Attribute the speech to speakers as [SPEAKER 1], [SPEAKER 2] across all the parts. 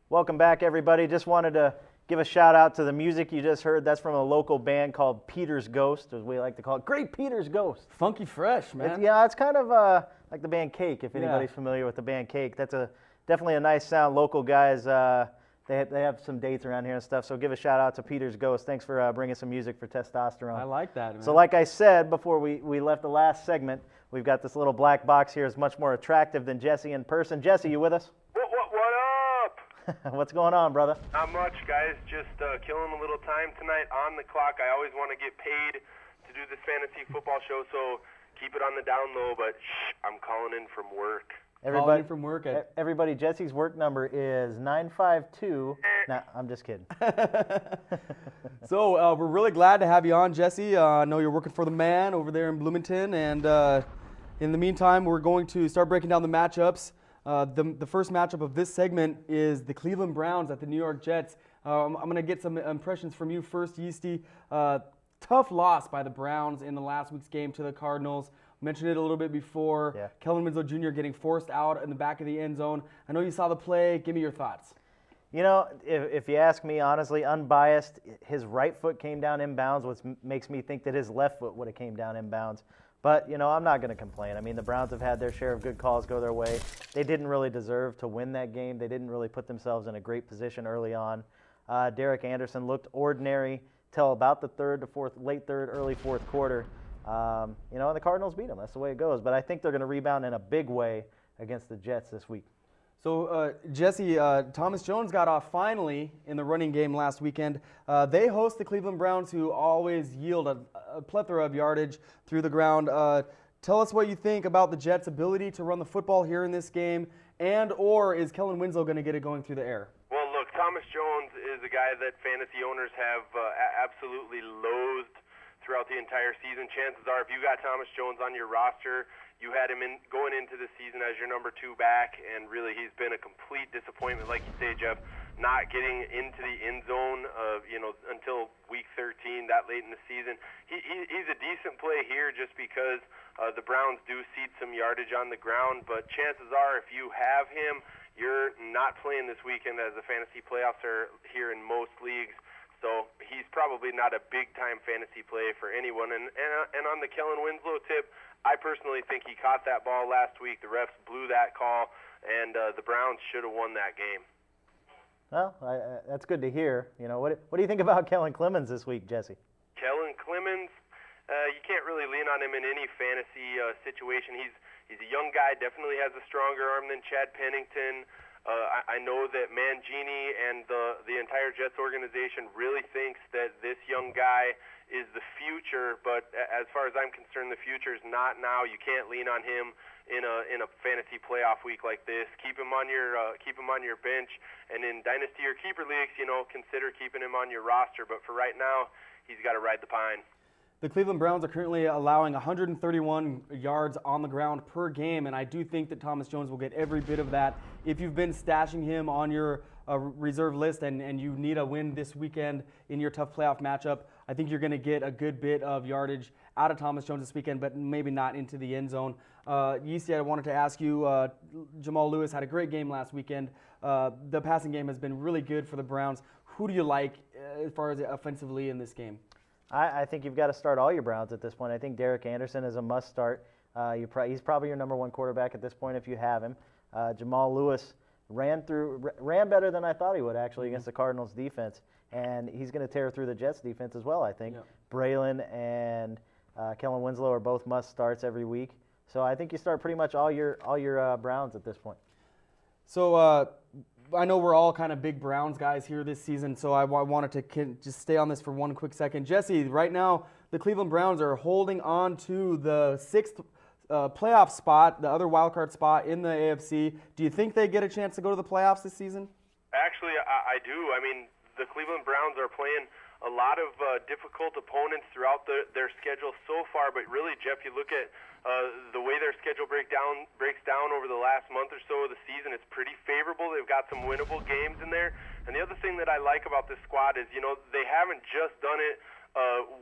[SPEAKER 1] Welcome back, everybody. Just wanted to give a shout out to the music you just heard. That's from a local band called Peter's Ghost, as we like to call it. Great Peter's Ghost.
[SPEAKER 2] Funky fresh, man.
[SPEAKER 1] It's kind of like the band Cake, if anybody's familiar with the band Cake. That's definitely a nice sound. Local guys, they have some dates around here and stuff, so give a shout out to Peter's Ghost. Thanks for bringing some music for Testosterone.
[SPEAKER 2] I like that, man.
[SPEAKER 1] So like I said before we left the last segment, we've got this little black box here. It's much more attractive than Jesse in person. Jesse, you with us?
[SPEAKER 3] What up?
[SPEAKER 1] What's going on, brother?
[SPEAKER 3] Not much, guys. Just killing a little time tonight on the clock. I always want to get paid to do this fantasy football show, so keep it on the down low, but I'm calling in from work.
[SPEAKER 1] Everybody, Jesse's work number is 952. Nah, I'm just kidding.
[SPEAKER 2] So we're really glad to have you on, Jesse. I know you're working for the man over there in Bloomington, and in the meantime, we're going to start breaking down the matchups. The first matchup of this segment is the Cleveland Browns at the New York Jets. I'm going to get some impressions from you first, Yeastie. Tough loss by the Browns in the last week's game to the Cardinals. Mentioned it a little bit before.
[SPEAKER 1] Yeah.
[SPEAKER 2] Kellen Winslow Jr. getting forced out in the back of the end zone. I know you saw the play. Give me your thoughts.
[SPEAKER 1] You know, if you ask me honestly, unbiased, his right foot came down inbounds, which makes me think that his left foot would have came down inbounds. But, you know, I'm not going to complain. I mean, the Browns have had their share of good calls go their way. They didn't really deserve to win that game. They didn't really put themselves in a great position early on. Derek Anderson looked ordinary till about the late third, early fourth quarter. You know, and the Cardinals beat them. That's the way it goes. But I think they're going to rebound in a big way against the Jets this week.
[SPEAKER 2] So, Jesse, Thomas Jones got off finally in the running game last weekend. They host the Cleveland Browns, who always yield a plethora of yardage through the ground. Tell us what you think about the Jets' ability to run the football here in this game, or is Kellen Winslow going to get it going through the air?
[SPEAKER 3] Well, look, Thomas Jones is a guy that fantasy owners have absolutely loathed throughout the entire season. Chances are, if you got Thomas Jones on your roster, you had him going into the season as your number 2 back, and really he's been a complete disappointment, like you say, Jeff, not getting into the end zone until week 13, that late in the season. He's a decent play here just because the Browns do cede some yardage on the ground, but chances are if you have him, you're not playing this weekend, as the fantasy playoffs are here in most leagues. So he's probably not a big-time fantasy play for anyone. And on the Kellen Winslow tip, I personally think he caught that ball last week. The refs blew that call, and the Browns should have won that game.
[SPEAKER 1] Well, that's good to hear. You know, what do you think about Kellen Clemens this week, Jesse?
[SPEAKER 3] Kellen Clemens, you can't really lean on him in any fantasy situation. He's a young guy, definitely has a stronger arm than Chad Pennington. I know that Mangini and the entire Jets organization really thinks that this young guy is the future, but as far as I'm concerned, the future is not now. You can't lean on him in a fantasy playoff week like this. Keep him on your bench, and in dynasty or keeper leagues, consider keeping him on your roster. But for right now, he's got to ride the pine.
[SPEAKER 2] The Cleveland Browns are currently allowing 131 yards on the ground per game, and I do think that Thomas Jones will get every bit of that. If you've been stashing him on your reserve list and you need a win this weekend in your tough playoff matchup, I think you're going to get a good bit of yardage out of Thomas Jones this weekend, but maybe not into the end zone. Yeastie, I wanted to ask you, Jamal Lewis had a great game last weekend. The passing game has been really good for the Browns. Who do you like as far as offensively in this game?
[SPEAKER 1] I think you've got to start all your Browns at this point. I think Derek Anderson is a must start. He's probably your number 1 quarterback at this point if you have him. Jamal Lewis ran better than I thought he would actually against the Cardinals defense, and he's going to tear through the Jets defense as well, I think. Yep. Braylon and Kellen Winslow are both must starts every week. So I think you start pretty much all your Browns at this point.
[SPEAKER 2] So I know we're all kind of big Browns guys here this season, so I wanted to just stay on this for one quick second. Jesse, right now the Cleveland Browns are holding on to the 6th playoff spot, the other wild card spot in the AFC. Do you think they get a chance to go to the playoffs this season?
[SPEAKER 3] Actually, I do. I mean, the Cleveland Browns are playing a lot of difficult opponents throughout their schedule so far, but really, Jeff, you look at the way their schedule breaks down over the last month or so of the season, it's pretty favorable. They've got some winnable games in there. And the other thing that I like about this squad is, they haven't just done it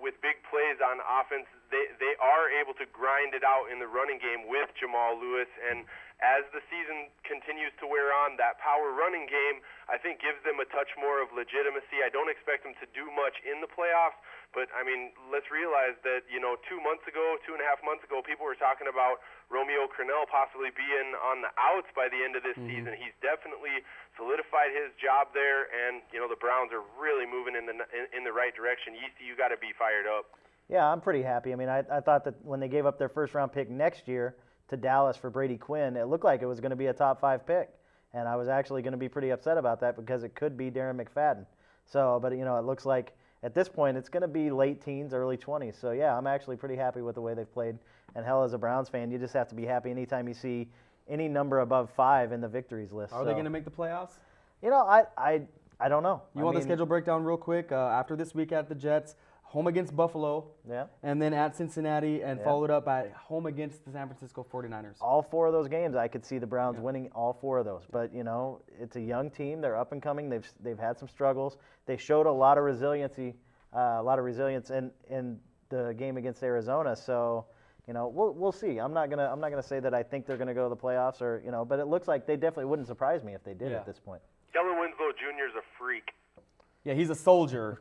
[SPEAKER 3] with big plays on offense. They are able to grind it out in the running game with Jamal Lewis, and as the season continues to wear on, that power running game, I think, gives them a touch more of legitimacy. I don't expect them to do much in the playoffs, but, I mean, let's realize that, 2.5 months ago, people were talking about Romeo Crennel possibly being on the outs by the end of this season. He's definitely solidified his job there, and, the Browns are really moving in the right direction. Yeastie, you got to be fired up.
[SPEAKER 1] Yeah, I'm pretty happy. I mean, I thought that when they gave up their first-round pick next year to Dallas for Brady Quinn, it looked like it was going to be a top 5 pick. And I was actually going to be pretty upset about that because it could be Darren McFadden. So, but, it looks like at this point it's going to be late teens, early 20s. So, yeah, I'm actually pretty happy with the way they've played. And hell, as a Browns fan, you just have to be happy anytime you see any number above 5 in the victories list.
[SPEAKER 2] Are they going to make the playoffs?
[SPEAKER 1] I don't know.
[SPEAKER 2] You want the schedule breakdown real quick? After this week at the Jets, home against Buffalo, and then at Cincinnati, and followed up at home against the San Francisco 49ers.
[SPEAKER 1] All 4 of those games, I could see the Browns winning all 4 of those. But, it's a young team. They're up and coming. They've had some struggles. They showed a lot of resilience in the game against Arizona. So, we'll see. I'm not gonna say that I think they're gonna go to the playoffs but it looks like they definitely wouldn't surprise me if they did at this point.
[SPEAKER 3] Kellen Winslow Jr. is a freak.
[SPEAKER 2] Yeah, he's a soldier.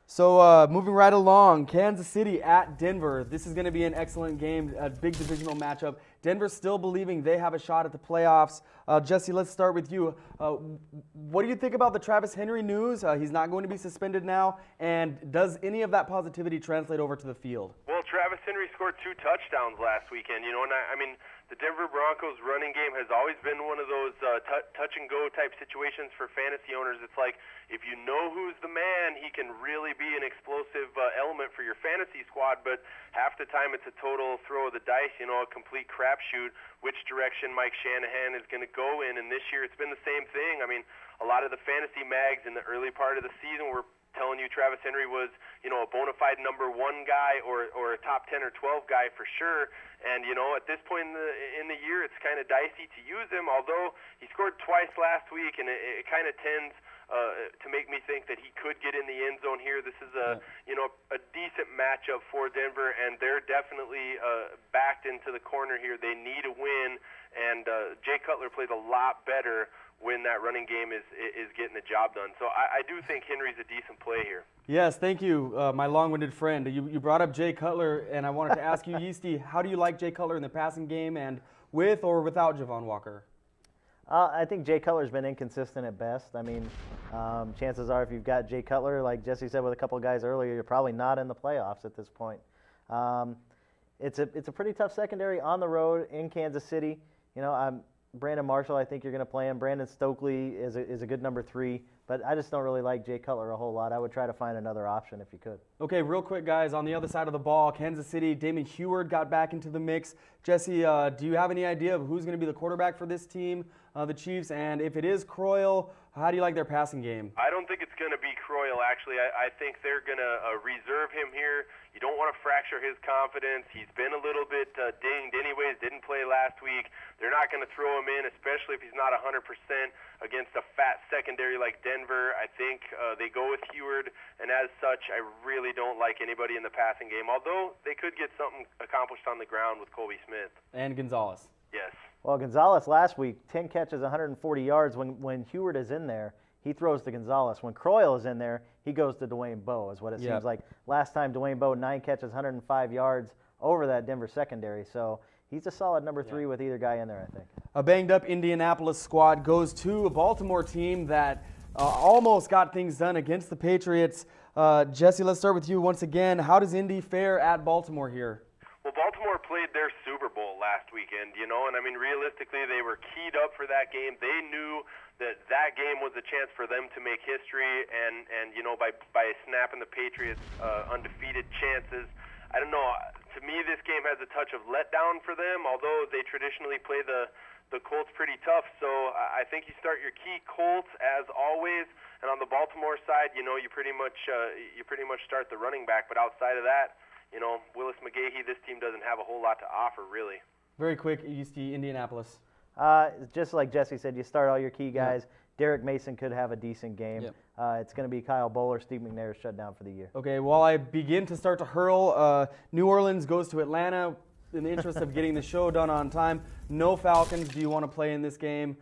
[SPEAKER 2] So moving right along, Kansas City at Denver. This is going to be an excellent game, a big divisional matchup. Denver still believing they have a shot at the playoffs. Jesse, let's start with you. What do you think about the Travis Henry news? He's not going to be suspended now. And does any of that positivity translate over to the field?
[SPEAKER 3] Well, Travis Henry scored 2 touchdowns last weekend, and I mean, the Denver Broncos running game has always been one of those touch-and-go type situations for fantasy owners. It's like, if you know who's the man, he can really be an explosive element for your fantasy squad, but half the time it's a total throw of the dice, a complete crapshoot, which direction Mike Shanahan is going to go in. And this year it's been the same thing. I mean, a lot of the fantasy mags in the early part of the season were telling you Travis Henry was, a bona fide number 1 guy or a top 10 or 12 guy for sure. And, at this point in the year, it's kind of dicey to use him, although he scored twice last week, and it kind of tends to make me think that he could get in the end zone here. This is a decent matchup for Denver, and they're definitely backed into the corner here. They need a win, and Jay Cutler plays a lot better when that running game is getting the job done. So I do think Henry's a decent play here.
[SPEAKER 2] Yes, thank you, my long-winded friend. You brought up Jay Cutler, and I wanted to ask you, Yeastie, how do you like Jay Cutler in the passing game, and with or without Javon Walker?
[SPEAKER 1] I think Jay Cutler's been inconsistent at best. I mean, chances are if you've got Jay Cutler, like Jesse said with a couple of guys earlier, you're probably not in the playoffs at this point. It's a pretty tough secondary on the road in Kansas City. Brandon Marshall, I think you're going to play him. Brandon Stokely is a good number 3, but I just don't really like Jay Cutler a whole lot. I would try to find another option if you could.
[SPEAKER 2] Okay, real quick, guys, on the other side of the ball, Kansas City, Damon Heward got back into the mix. Jesse, do you have any idea of who's going to be the quarterback for this team, the Chiefs? And if it is Croyle, how do you like their passing game?
[SPEAKER 3] I don't think it's going to be Croyle, actually. I think they're going to reserve him here. You don't want to fracture his confidence. He's been a little bit dinged anyways, didn't play last week. They're not going to throw him in, especially if he's not 100% against a fat secondary like Denver. I think they go with Heward, and as such, I really don't like anybody in the passing game, although they could get something accomplished on the ground with Colby Smith.
[SPEAKER 2] And Gonzalez.
[SPEAKER 3] Yes.
[SPEAKER 1] Well, Gonzalez last week, 10 catches, 140 yards. When Heward is in there, he throws to Gonzalez. When Croyle is in there, he goes to Dwayne Bowe, is what it seems like. Last time, Dwayne Bowe, 9 catches, 105 yards over that Denver secondary. So he's a solid number 3 with either guy in there, I think.
[SPEAKER 2] A banged-up Indianapolis squad goes to a Baltimore team that almost got things done against the Patriots. Jesse, let's start with you once again. How does Indy fare at Baltimore here?
[SPEAKER 3] Well, Baltimore played their Super Bowl last weekend, and I mean, realistically, they were keyed up for that game. They knew that game was a chance for them to make history, and by snapping the Patriots' undefeated chances. I don't know. To me, this game has a touch of letdown for them, although they traditionally play the Colts pretty tough. So I think you start your key Colts as always, and on the Baltimore side, you pretty much start the running back. But outside of that, Willis McGahee, this team doesn't have a whole lot to offer, really.
[SPEAKER 2] Very quick, Yeastie, Indianapolis.
[SPEAKER 1] Just like Jesse said, you start all your key guys. Yeah. Derek Mason could have a decent game. Yep. It's going to be Kyle Bowler. Steve McNair is shut down for the year.
[SPEAKER 2] Okay, while I begin to start to hurl, New Orleans goes to Atlanta. in the interest of getting the show done on time, no Falcons. Do you want to play in this game?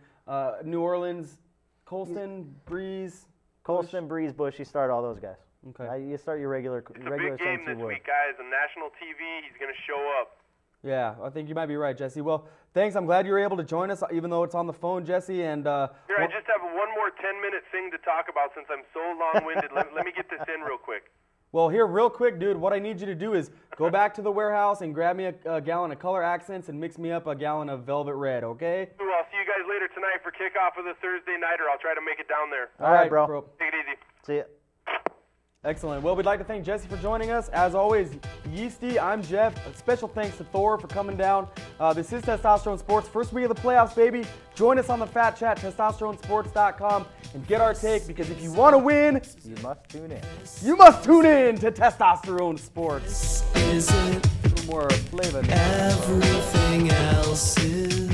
[SPEAKER 2] New Orleans, Colston, Breeze.
[SPEAKER 1] Colston, Breeze, Bush, you start all those guys.
[SPEAKER 2] Okay.
[SPEAKER 1] You start your regular
[SPEAKER 3] It's a big game this week, guys. On national TV, he's going to show up.
[SPEAKER 2] Yeah, I think you might be right, Jesse. Well, thanks. I'm glad you were able to join us, even though it's on the phone, Jesse. And
[SPEAKER 3] here, I just have one more 10-minute thing to talk about since I'm so long-winded. let me get this in real quick.
[SPEAKER 2] Well, here, real quick, dude, what I need you to do is go back to the warehouse and grab me a gallon of Color Accents and mix me up a gallon of Velvet Red, okay?
[SPEAKER 3] I'll see you guys later tonight for kickoff of the Thursday Nighter. I'll try to make it down there.
[SPEAKER 1] All right, bro.
[SPEAKER 3] Take it easy.
[SPEAKER 1] See ya.
[SPEAKER 2] Excellent. Well, we'd like to thank Jesse for joining us. As always, Yeastie, I'm Jeff. A special thanks to Thor for coming down. This is Testosterone Sports. First week of the playoffs, baby. Join us on the Fat Chat, testosteronesports.com, and get our take, because if you want to win,
[SPEAKER 1] You must tune in.
[SPEAKER 2] you must tune in to Testosterone Sports.
[SPEAKER 4] Is it
[SPEAKER 2] A little more flavor.
[SPEAKER 4] everything else is?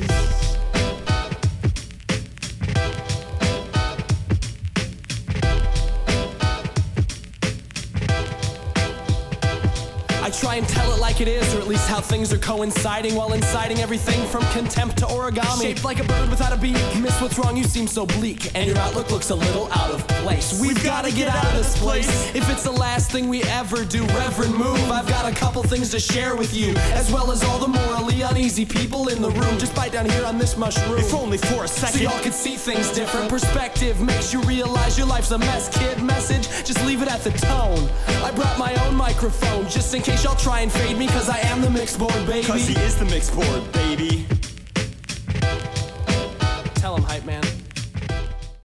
[SPEAKER 4] I try and tell it like it is, or at least how things are coinciding, while inciting everything from contempt to origami. Shaped like a bird without a beak. Miss, what's wrong? You seem so bleak, and your outlook looks a little out of place. We've gotta get out of this place. If it's the last thing we ever do, Reverend Move, I've got a couple things to share with you, as well as all the morally uneasy people in the room. Just bite down here on this mushroom, if only for a second, so y'all can see things different. Perspective makes you realize your life's a mess, kid. Message, just leave it at the tone. I brought my own microphone, just in case y'all try and fade me, cause I am the mixed board, baby.
[SPEAKER 5] Cause he is the mixed board, baby.
[SPEAKER 4] Tell him, hype man.